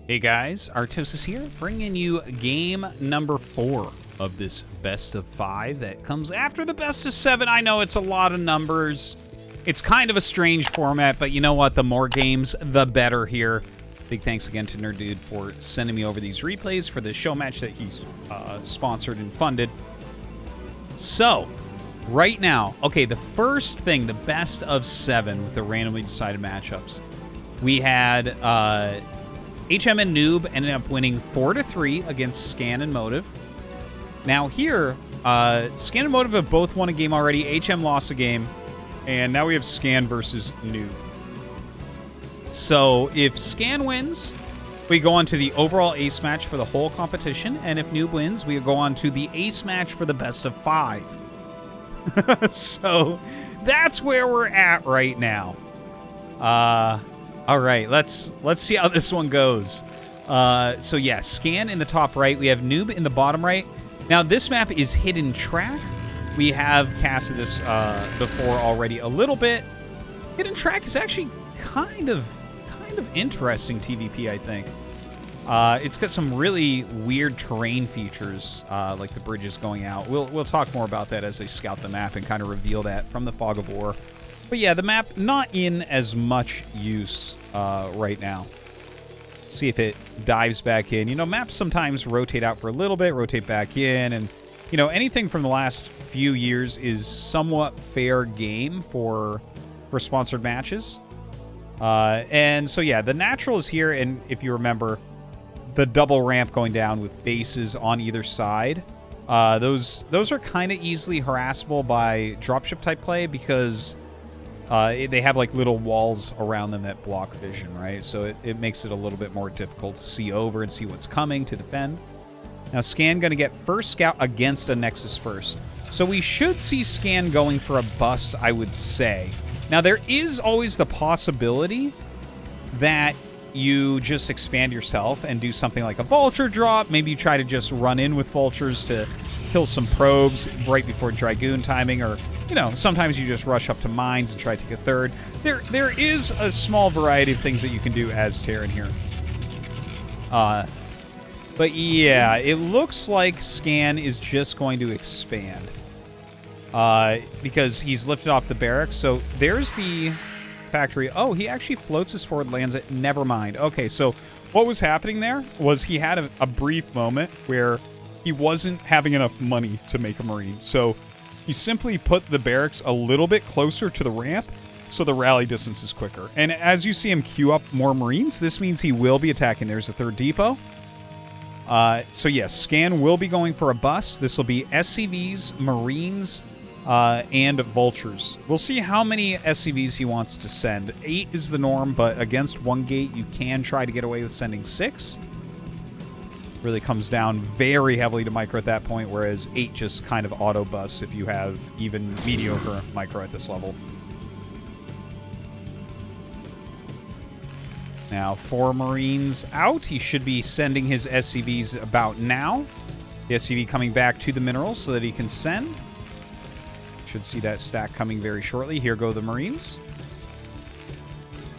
Hey guys, Artosis here, bringing you game number 4 of this best of 5 that comes after the best of 7. I know it's a lot of numbers. It's kind of a strange format, but you know what? The more games, the better here. Big thanks again to NerdDude for sending me over these replays for the show match that he's sponsored and funded. So, right now, okay, the first thing, the best of 7 with the randomly decided matchups. We had HM and nOOB ended up winning 4-3 against Scan and Motive. Now here, Scan and Motive have both won a game already. HM lost a game, and now we have Scan versus nOOB. So if Scan wins, we go on to the overall ace match for the whole competition, and if nOOB wins, we go on to the ace match for the best of 5. So that's where we're at right now. All right, let's see how this one goes. So yeah, Scan in the top right. We have nOOB in the bottom right. Now this map is Hidden Track. We have casted this before already a little bit. Hidden Track is actually kind of interesting TVP, I think. It's got some really weird terrain features, like the bridges going out. We'll talk more about that as they scout the map and kind of reveal that from the Fog of War. But yeah, the map not in as much use right now. See if it dives back in. You know, maps sometimes rotate out for a little bit, rotate back in, and you know, anything from the last few years is somewhat fair game for sponsored matches. And so yeah, the natural is here, and if you remember, the double ramp going down with bases on either side. Those are kind of easily harassable by dropship type play because they have like little walls around them that block vision, right? So it makes it a little bit more difficult to see over and see what's coming to defend. Now Scan going to get first scout against a nexus first. So we should see Scan going for a bust, I would say. Now there is always the possibility that you just expand yourself and do something like a vulture drop. Maybe you try to just run in with vultures to kill some probes right before Dragoon timing, or you know, sometimes you just rush up to mines and try to take a third. There is a small variety of things that you can do as Terran here. But yeah, it looks like Scan is just going to expand. Because he's lifted off the barracks. So there's the factory. Oh, he actually floats his forward, lands it. Never mind. Okay, so what was happening there was he had a brief moment where he wasn't having enough money to make a Marine. So he simply put the barracks a little bit closer to the ramp so the rally distance is quicker. And as you see him queue up more Marines, this means he will be attacking. There's a third depot. So yes, Scan will be going for a bust. This will be SCVs, Marines, and Vultures. We'll see how many SCVs he wants to send. 8 is the norm, but against one gate, you can try to get away with sending 6. Really comes down very heavily to micro at that point, whereas 8 just kind of auto busts if you have even mediocre micro at this level. Now, 4 Marines out. He should be sending his SCVs about now. The SCV coming back to the minerals so that he can send. Should see that stack coming very shortly. Here go the Marines.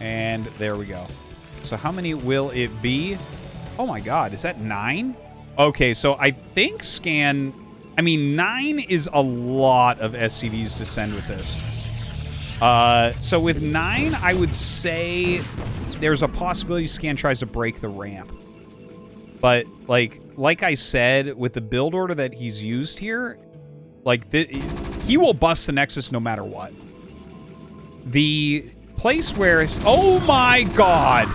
And there we go. So how many will it be? Oh my god, is that 9? Okay, so I think Scan... I mean, 9 is a lot of SCVs to send with this. So with 9, I would say there's a possibility Scan tries to break the ramp. But, like I said, with the build order that he's used here, like, he will bust the Nexus no matter what. The place where... Oh my god!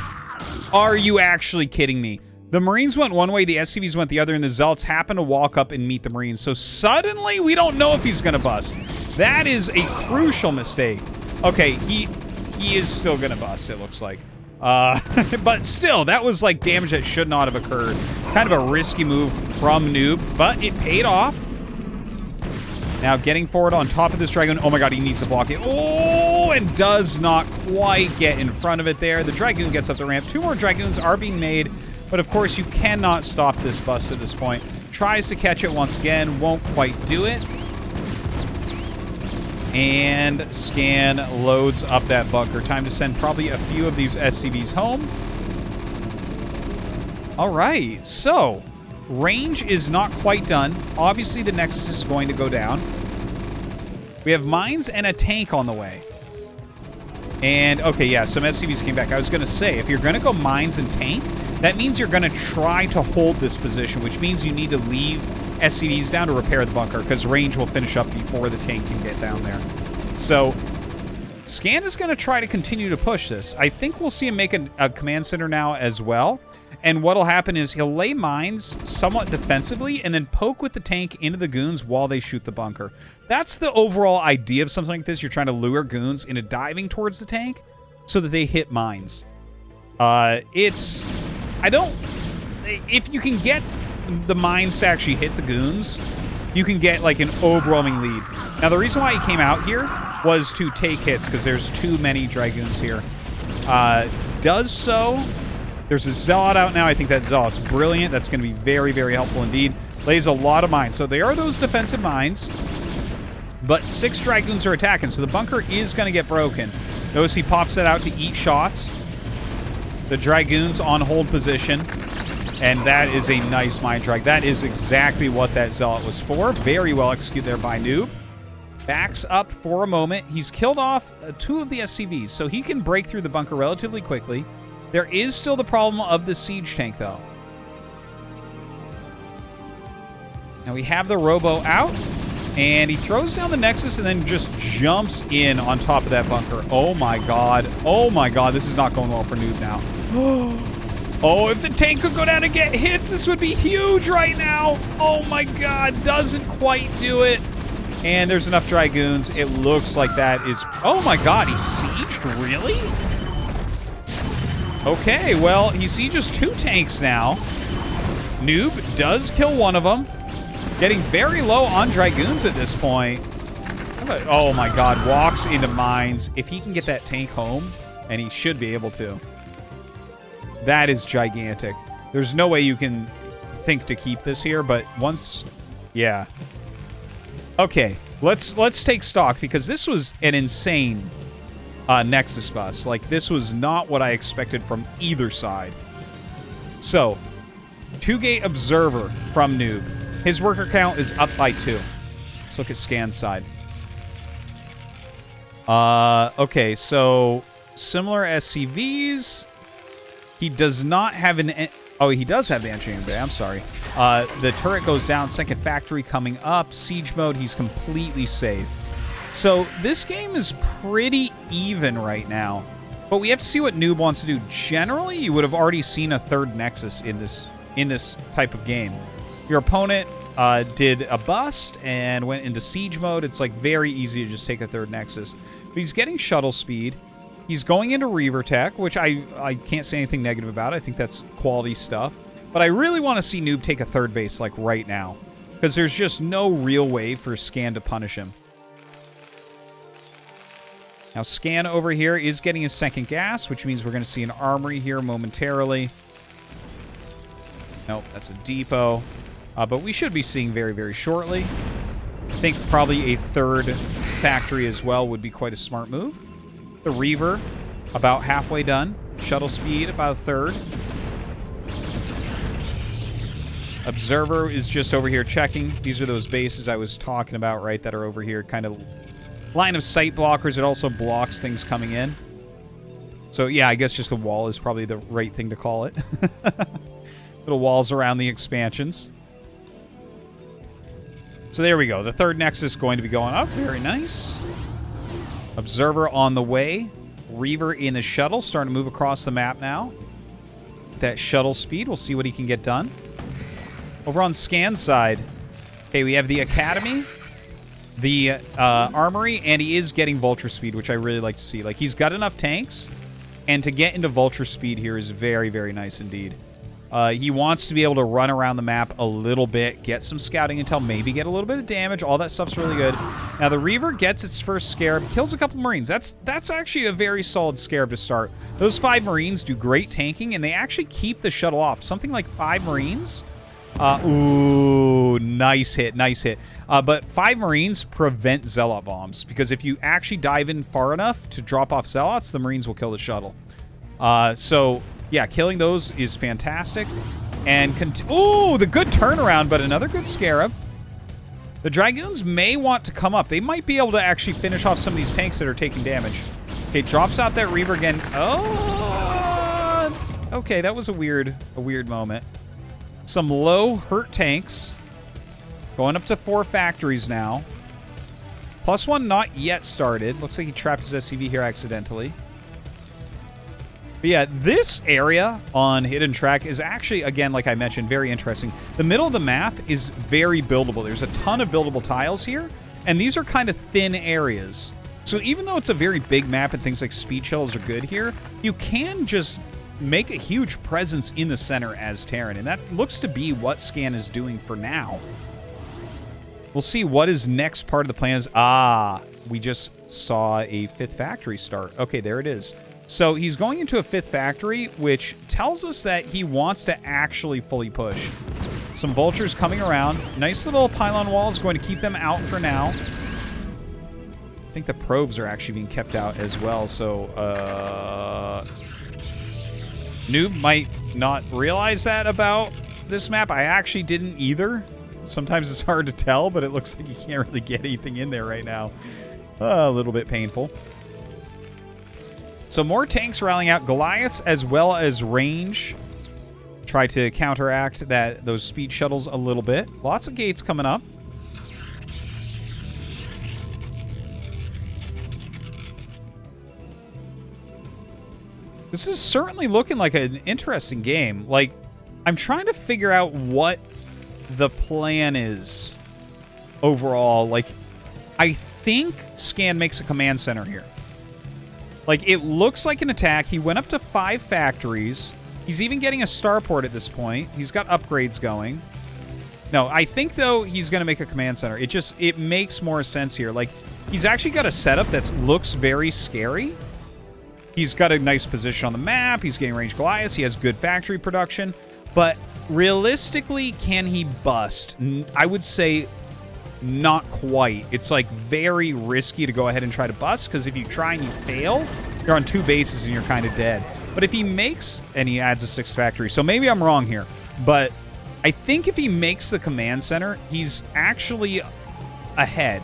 Are you actually kidding me? The Marines went one way, the SCVs went the other, and the Zealots happen to walk up and meet the Marines. So suddenly, we don't know if he's going to bust. That is a crucial mistake. Okay, he is still going to bust, it looks like. But still, that was like damage that should not have occurred. Kind of a risky move from nOOB, but it paid off. Now getting forward on top of this Dragoon. Oh my god, he needs to block it. Oh, and does not quite get in front of it there. The Dragoon gets up the ramp. 2 more Dragoons are being made. But of course, you cannot stop this bust at this point. Tries to catch it once again. Won't quite do it. And Scan loads up that bunker. Time to send probably a few of these SCVs home. All right, so range is not quite done. Obviously, the nexus is going to go down. We have mines and a tank on the way. And, okay, yeah, some SCVs came back. I was going to say, if you're going to go mines and tank, that means you're going to try to hold this position, which means you need to leave SCVs down to repair the bunker, because range will finish up before the tank can get down there. So, Scan is going to try to continue to push this. I think we'll see him make a command center now as well. And what'll happen is he'll lay mines somewhat defensively and then poke with the tank into the goons while they shoot the bunker. That's the overall idea of something like this. You're trying to lure goons into diving towards the tank so that they hit mines. If you can get the mines to actually hit the goons, you can get like an overwhelming lead. Now, the reason why he came out here was to take hits because there's too many Dragoons here. Does so. There's a Zealot out now. I think that Zealot's brilliant. That's going to be very, very helpful indeed. Lays a lot of mines. So they are those defensive mines. But 6 Dragoons are attacking, so the bunker is going to get broken. Notice he pops that out to eat shots. The Dragoons on hold position. And that is a nice mine drag. That is exactly what that Zealot was for. Very well executed there by nOOB. Backs up for a moment. He's killed off 2 of the SCVs, so he can break through the bunker relatively quickly. There is still the problem of the siege tank, though. Now we have the Robo out, and he throws down the Nexus and then just jumps in on top of that bunker. Oh my god. Oh my god, this is not going well for nOOB now. Oh, if the tank could go down and get hits, this would be huge right now. Oh my god, doesn't quite do it. And there's enough Dragoons. It looks like that is... Oh my god, he sieged? Really? Okay, well, he sieges 2 tanks now. nOOB does kill one of them. Getting very low on Dragoons at this point. Oh my god, walks into mines. If he can get that tank home, and he should be able to, that is gigantic. There's no way you can think to keep this here, but once... Yeah. Okay, let's take stock, because this was an insane Nexus bus. Like, this was not what I expected from either side. So, 2-gate Observer from nOOB. His worker count is up by 2. Let's look at Scan's side. Okay, so similar SCVs. He does not have an... Oh, he does have the engineering bay. I'm sorry. The turret goes down. Second factory coming up. Siege mode. He's completely safe. So this game is pretty even right now. But we have to see what nOOB wants to do. Generally, you would have already seen a 3rd Nexus in this type of game. Your opponent did a bust and went into siege mode. It's like very easy to just take a 3rd Nexus. But he's getting shuttle speed. He's going into Reaver Tech, which I can't say anything negative about. I think that's quality stuff. But I really want to see nOOB take a 3rd base, like, right now. Because there's just no real way for Scan to punish him. Now, Scan over here is getting his 2nd gas, which means we're going to see an armory here momentarily. Nope, that's a depot. But we should be seeing very, very shortly. I think probably a 3rd factory as well would be quite a smart move. The Reaver, about halfway done. Shuttle speed, about a 3rd. Observer is just over here checking. These are those bases I was talking about, right, that are over here. Kind of line of sight blockers. It also blocks things coming in. So, yeah, I guess just a wall is probably the right thing to call it. Little walls around the expansions. So there we go. The 3rd Nexus going to be going up. Very nice. Observer on the way. Reaver in the shuttle. Starting to move across the map now. That shuttle speed. We'll see what he can get done. Over on Scan's side. Okay, we have the Academy. The Armory. And he is getting Vulture speed, which I really like to see. Like, he's got enough tanks. And to get into Vulture speed here is very, very nice indeed. He wants to be able to run around the map a little bit, get some scouting intel, maybe get a little bit of damage. All that stuff's really good. Now, the Reaver gets its first Scarab, kills a couple Marines. That's actually a very solid Scarab to start. Those 5 Marines do great tanking, and they actually keep the shuttle off. Something like 5 Marines. Ooh, nice hit, nice hit. But 5 Marines prevent Zealot bombs, because if you actually dive in far enough to drop off Zealots, the Marines will kill the shuttle. So... yeah, killing those is fantastic. And ooh, the good turnaround, but another good scarab. The Dragoons may want to come up. They might be able to actually finish off some of these tanks that are taking damage. Okay, drops out that Reaver again. Oh, okay, that was a weird moment. Some low hurt tanks. Going up to 4 factories now. +1 not yet started. Looks like he trapped his SCV here accidentally. But yeah, this area on Hidden Track is actually, again, like I mentioned, very interesting. The middle of the map is very buildable. There's a ton of buildable tiles here, and these are kind of thin areas. So even though it's a very big map and things like speed shuttles are good here, you can just make a huge presence in the center as Terran, and that looks to be what Scan is doing for now. We'll see what his next part of the plan is. Ah, we just saw a 5th factory start. Okay, there it is. So he's going into a 5th factory, which tells us that he wants to actually fully push. Some vultures coming around. Nice little pylon wall is going to keep them out for now. I think the probes are actually being kept out as well. So, Noob might not realize that about this map. I actually didn't either. Sometimes it's hard to tell, but it looks like you can't really get anything in there right now. A little bit painful. So more tanks rallying out. Goliaths as well as range. Try to counteract those speed shuttles a little bit. Lots of gates coming up. This is certainly looking like an interesting game. Like, I'm trying to figure out what the plan is overall. Like, I think Scan makes a command center here. Like, it looks like an attack. He went up to 5 factories. He's even getting a starport at this point. He's got upgrades going. No, I think, though, he's going to make a command center. It makes more sense here. Like, he's actually got a setup that looks very scary. He's got a nice position on the map. He's getting ranged Goliaths. He has good factory production. But realistically, can he bust? I would say not quite. It's like very risky to go ahead and try to bust, because if you try and you fail, you're on 2 bases and you're kind of dead. But if he makes, and he adds a 6th factory, so maybe I'm wrong here, but I think if he makes the command center, he's actually ahead,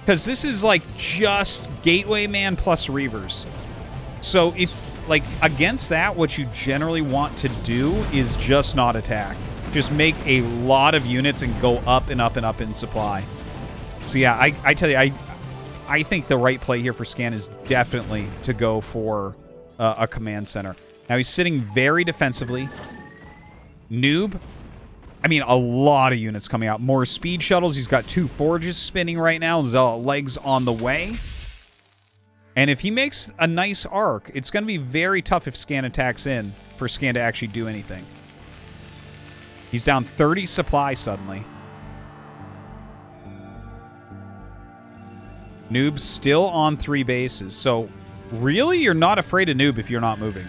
because this is like just Gateway Man plus Reavers. So if, like, against that, what you generally want to do is just not attack. Just make a lot of units and go up and up and up in supply. So yeah, I tell you, I think the right play here for Scan is definitely to go for a command center. Now he's sitting very defensively. Noob, I mean, a lot of units coming out. More speed shuttles. He's got 2 forges spinning right now. Legs on the way. And if he makes a nice arc, it's going to be very tough if Scan attacks in for Scan to actually do anything. He's down 30 supply suddenly. Noob's still on 3 bases. So, really, you're not afraid of Noob if you're not moving.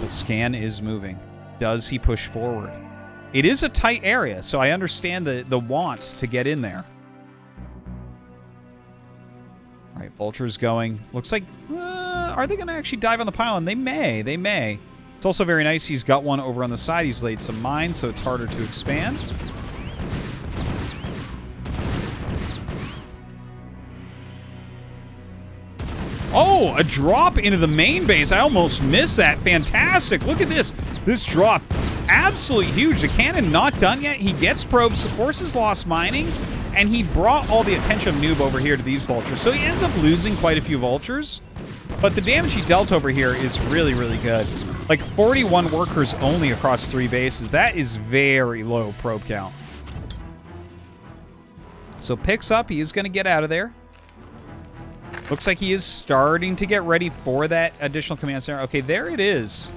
The Scan is moving. Does he push forward? It is a tight area, so I understand the want to get in there. All right, Vulture's going. Looks like, are they going to actually dive on the pylon? They may. They may. It's also very nice. He's got one over on the side. He's laid some mines, so it's harder to expand. Oh, a drop into the main base. I almost missed that. Fantastic. Look at this. This drop, absolutely huge. The cannon not done yet. He gets probes. Forces lost mining, and he brought all the attention of Noob over here to these vultures. So he ends up losing quite a few vultures, but the damage he dealt over here is really, really good. Like 41 workers only across 3 bases. That is very low probe count. So picks up. He is going to get out of there. Looks like he is starting to get ready for that additional command center. Okay, there it is.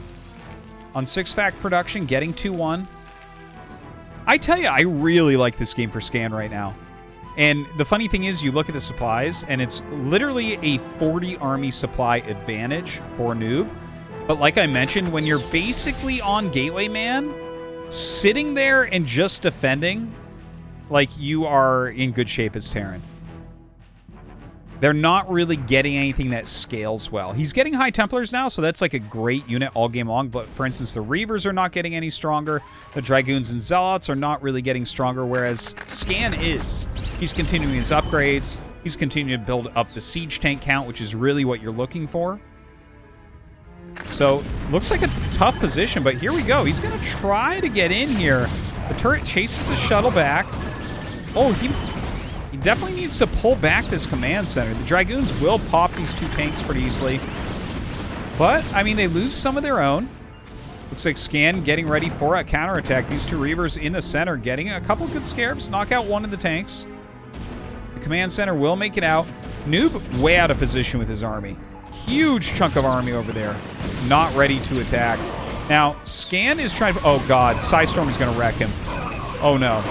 On 6-fact production, getting 2-1. I tell you, I really like this game for Scan right now. And the funny thing is, you look at the supplies, and it's literally a 40 army supply advantage for Noob. But like I mentioned, when you're basically on Gateway Man, sitting there and just defending, like, you are in good shape as Terran. they're not really getting anything that scales well. He's getting High Templars now, so that's like a great unit all game long. But for instance, the Reavers are not getting any stronger. The Dragoons and Zealots are not really getting stronger, whereas Scan is. He's continuing his upgrades. He's continuing to build up the siege tank count, which is really what you're looking for. So, looks like a tough position, but here we go. He's going to try to get in here. The turret chases the shuttle back. Oh, he definitely needs to pull back this command center. The Dragoons will pop these 2 tanks pretty easily. But, I mean, they lose some of their own. Looks like Scan getting ready for a counterattack. These 2 Reavers in the center getting a couple good scarabs. Knock out one of the tanks. The command center will make it out. nOOB way out of position with his army. Huge chunk of army over there. Not ready to attack. Now, Scan is trying to... Oh, God. Psystorm is going to wreck him. Oh, no.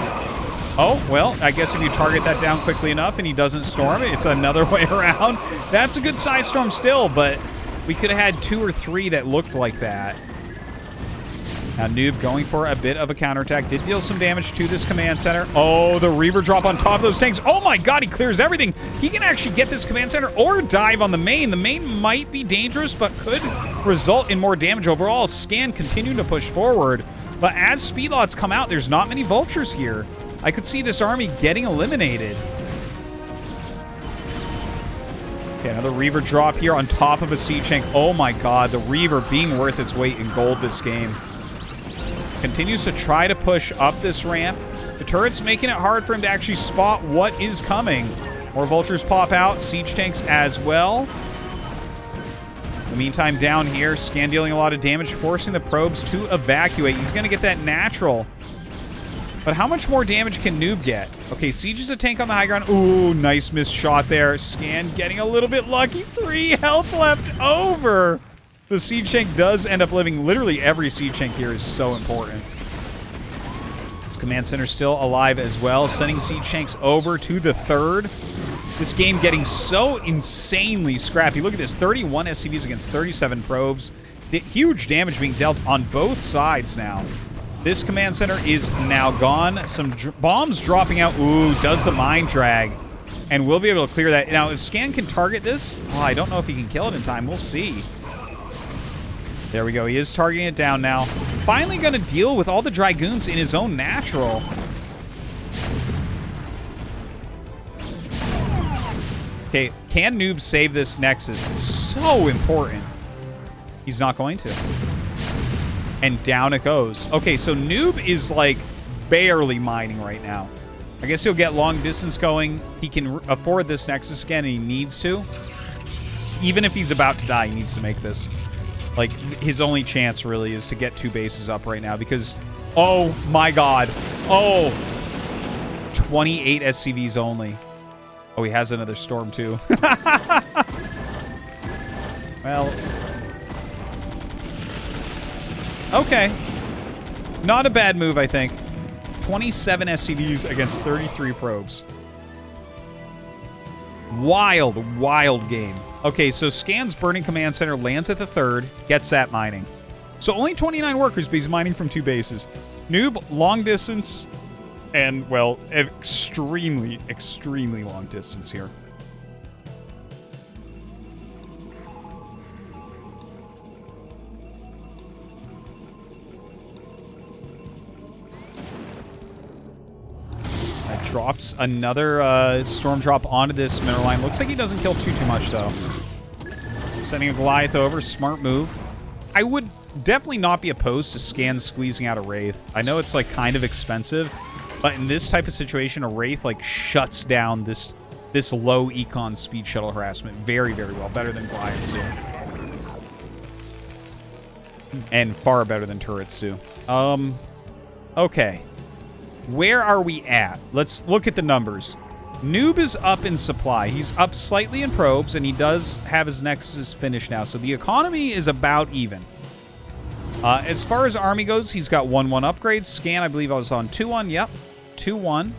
Oh, well, I guess if you target that down quickly enough and he doesn't storm it, it's another way around. That's a good Psystorm still, but we could have had 2 or 3 that looked like that. Now, nOOB going for a bit of a counterattack. Did deal some damage to this command center. Oh, the Reaver drop on top of those tanks. Oh, my God, he clears everything. He can actually get this command center or dive on the main. The main might be dangerous, but could result in more damage overall. Scan continuing to push forward. But as speedlots come out, there's not many vultures here. I could see this army getting eliminated. Okay, another Reaver drop here on top of a siege tank. Oh my God, the Reaver being worth its weight in gold this game. Continues to try to push up this ramp. The turret's making it hard for him to actually spot what is coming. More vultures pop out, siege tanks as well. In the meantime, down here, Scan dealing a lot of damage, forcing the probes to evacuate. He's going to get that natural. But how much more damage can nOOB get? Okay, Siege is a tank on the high ground. Ooh, nice missed shot there. Scan getting a little bit lucky. 3 health left over. The siege tank does end up living. Literally every siege tank here is so important. This command center still alive as well. Sending siege tanks over to the 3rd. This game getting so insanely scrappy. Look at this. 31 SCVs against 37 probes. Huge damage being dealt on both sides now. This command center is now gone. Some bombs dropping out. Ooh, does the mine drag. And we'll be able to clear that. Now, if Scan can target this, oh, I don't know if he can kill it in time. We'll see. There we go. He is targeting it down now. Finally going to deal with all the Dragoons in his own natural. Okay, can nOOB save this Nexus? It's so important. He's not going to. And down it goes. Okay, so nOOB is, like, barely mining right now. I guess he'll get long distance going. He can afford this Nexus again, and he needs to. Even if he's about to die, he needs to make this. Like, his only chance, really, is to get 2 bases up right now, because... Oh, my God. Oh! 28 SCVs only. Oh, he has another storm, too. Well... Okay. Not a bad move, I think. 27 SCVs against 33 probes. Wild, wild game. Okay, so Scan's Burning Command Center lands at the 3rd, gets that mining. So only 29 workers, but he's mining from 2 bases. nOOB, long distance, and, well, extremely, extremely long distance here. Drops another storm drop onto this mineral line. Looks like he doesn't kill too much, though. Sending a Goliath over. Smart move. I would definitely not be opposed to Scan squeezing out a Wraith. I know it's, like, kind of expensive, but in this type of situation, a Wraith, like, shuts down this low econ speed shuttle harassment very, very well. Better than Goliaths do. And far better than turrets do. Okay. Where are we at? Let's look at the numbers. nOOB is up in supply. He's up slightly in probes, and he does have his Nexus finished now. So the economy is about even. As far as army goes, he's got 1-1 upgrades. Scan, I believe I was on 2-1. Yep, 2-1.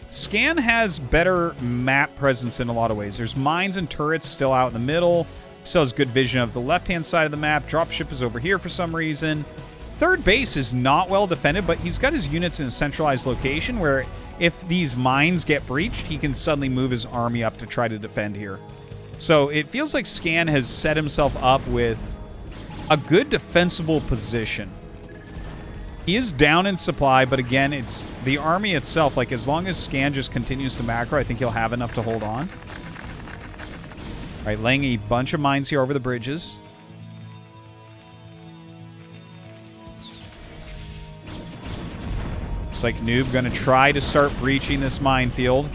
Scan has better map presence in a lot of ways. There's mines and turrets still out in the middle. Still has good vision of the left-hand side of the map. Dropship is over here for some reason. 3rd base is not well defended, but he's got his units in a centralized location where if these mines get breached, he can suddenly move his army up to try to defend here. So it feels like Scan has set himself up with a good defensible position. He is down in supply, but again, it's the army itself. Like, as long as Scan just continues to macro, I think he'll have enough to hold on. All right, laying a bunch of mines here over the bridges. Looks like nOOB going to try to start breaching this minefield.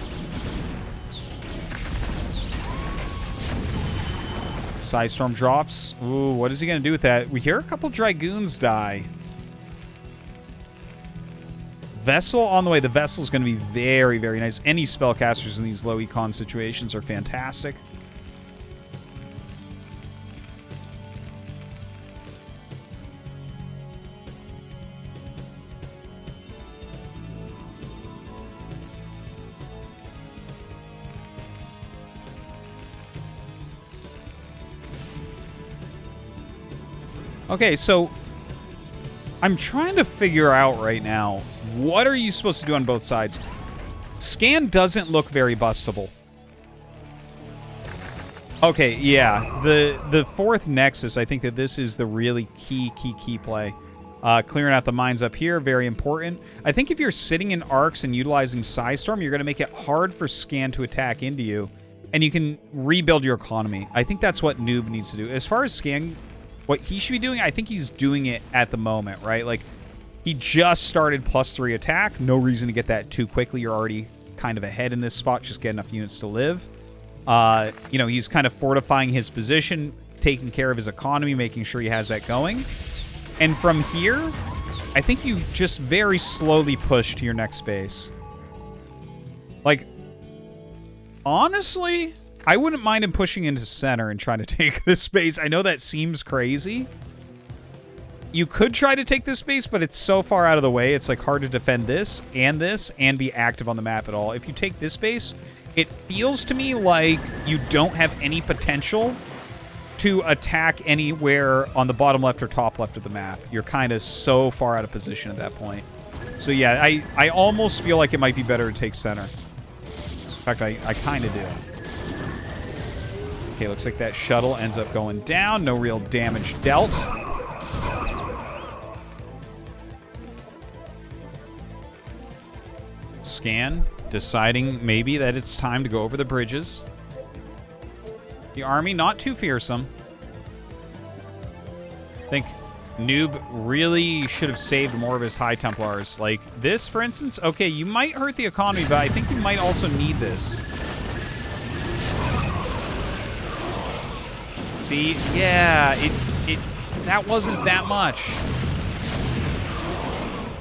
Psystorm drops. Ooh, what is he going to do with that? We hear a couple Dragoons die. Vessel on the way. The Vessel is going to be very, very nice. Any spellcasters in these low econ situations are fantastic. Okay, so I'm trying to figure out right now, what are you supposed to do on both sides? Scan doesn't look very bustable. Okay, yeah, the fourth Nexus, I think that this is the really key play. Clearing out the mines up here, very important. I think if you're sitting in arcs and utilizing Psystorm, you're going to make it hard for Scan to attack into you, and you can rebuild your economy. I think that's what nOOB needs to do. As far as Scan, what he should be doing, I think he's doing it at the moment, right? Like, he just started +3 attack. No reason to get that too quickly. You're already kind of ahead in this spot. Just get enough units to live. You know, he's kind of fortifying his position, taking care of his economy, making sure he has that going. And from here, I think you just very slowly push to your next base. Like, honestly, I wouldn't mind him pushing into center and trying to take this space. I know that seems crazy. You could try to take this space, but it's so far out of the way. It's like hard to defend this and be active on the map at all. If you take this space, it feels to me like you don't have any potential to attack anywhere on the bottom left or top left of the map. You're kind of so far out of position at that point. So yeah, I almost feel like it might be better to take center. In fact, I kind of do. Okay, looks like that shuttle ends up going down. No real damage dealt. Scan, deciding maybe that it's time to go over the bridges. The army, not too fearsome. I think nOOB really should have saved more of his High Templars. Like this, for instance. Okay, you might hurt the economy, but I think you might also need this. See? Yeah, that wasn't that much.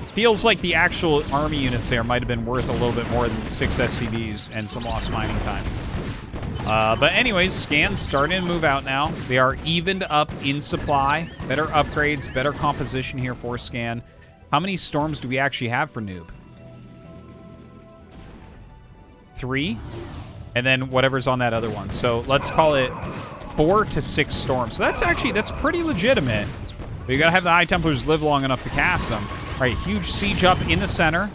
It feels like the actual army units there might have been worth a little bit more than 6 SCVs and some lost mining time. But anyways, Scan's starting to move out now. They are evened up in supply. Better upgrades, better composition here for Scan. How many storms do we actually have for nOOB? 3. And then whatever's on that other one. So let's call it 4 to 6 storms. So that's pretty legitimate. But you gotta have the High Templars live long enough to cast them. All right, huge siege up in the center.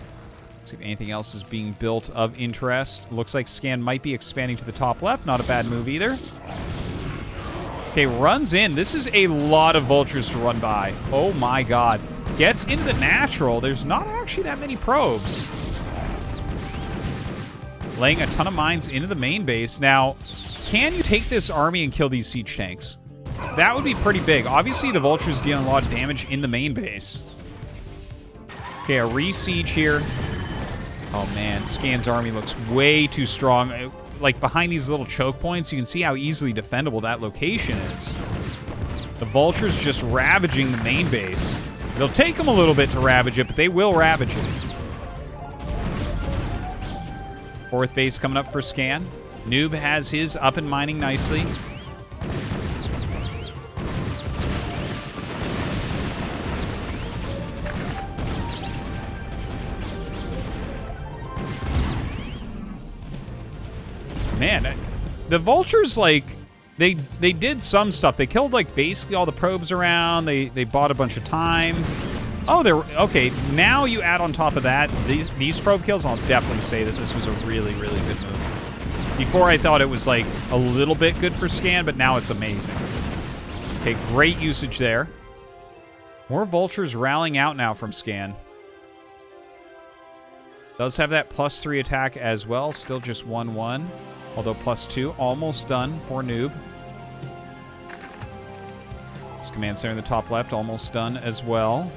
See if anything else is being built of interest. Looks like Scan might be expanding to the top left. Not a bad move either. Okay, runs in. This is a lot of vultures to run by. Oh my god. Gets into the natural. There's not actually that many probes. Laying a ton of mines into the main base. Now, can you take this army and kill these siege tanks? That would be pretty big. Obviously, the vultures dealing a lot of damage in the main base. Okay, a re-siege here. Oh man, Scan's army looks way too strong. Like behind these little choke points, you can see how easily defendable that location is. The vultures just ravaging the main base. It'll take them a little bit to ravage it, but they will ravage it. Fourth base coming up for Scan. nOOB has his up and mining nicely. Man, the vultures, like, they did some stuff. They killed, like, basically all the probes around. They bought a bunch of time. Oh, they're okay. Now you add on top of that these probe kills. I'll definitely say that this was a really, really good move. Before I thought it was like a little bit good for Scan, but now it's amazing. Okay, great usage there. More vultures rallying out now from Scan. Does have that +3 attack as well. Still just 1/1. Although +2, almost done for Noob. This command center in the top left, almost done as well.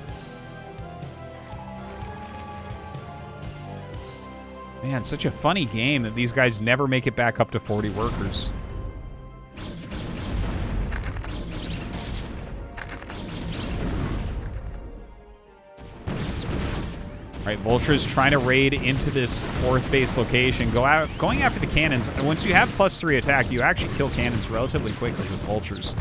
Man, such a funny game that these guys never make it back up to 40 workers. All right, Vultures trying to raid into this 4th base location. Going after the cannons. And once you have +3 attack, you actually kill cannons relatively quickly with Vultures.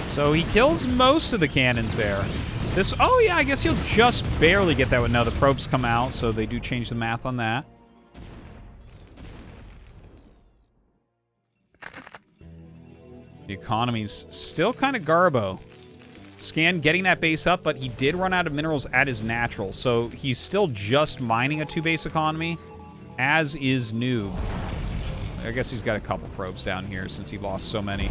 So he kills most of the cannons there. Oh yeah, I guess he'll just barely get that one. No, the probes come out, so they do change the math on that. The economy's still kind of garbo. Scan getting that base up, but he did run out of minerals at his natural, so he's still just mining a 2-base economy, as is Noob. I guess he's got a couple probes down here since he lost so many.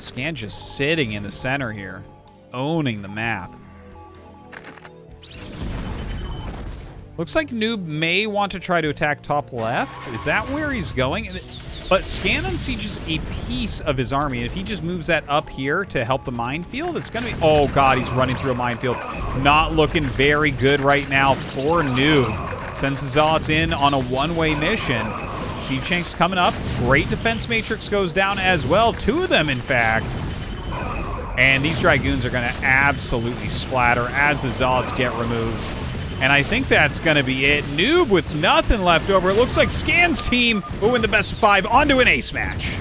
Scan just sitting in the center here, owning the map. Looks like Noob may want to try to attack top left. Is that where he's going? But Scan unsieges a piece of his army. If he just moves that up here to help the minefield, it's going to be... Oh, God, he's running through a minefield. Not looking very good right now for Noob. Sends the Zealots in on a one-way mission. Siege Tank's coming up. Great defense matrix goes down as well. 2 of them, in fact. And these Dragoons are going to absolutely splatter as the Zealots get removed. And I think that's going to be it. Noob with nothing left over. It looks like Scan's team will win the best of 5 onto an ace match.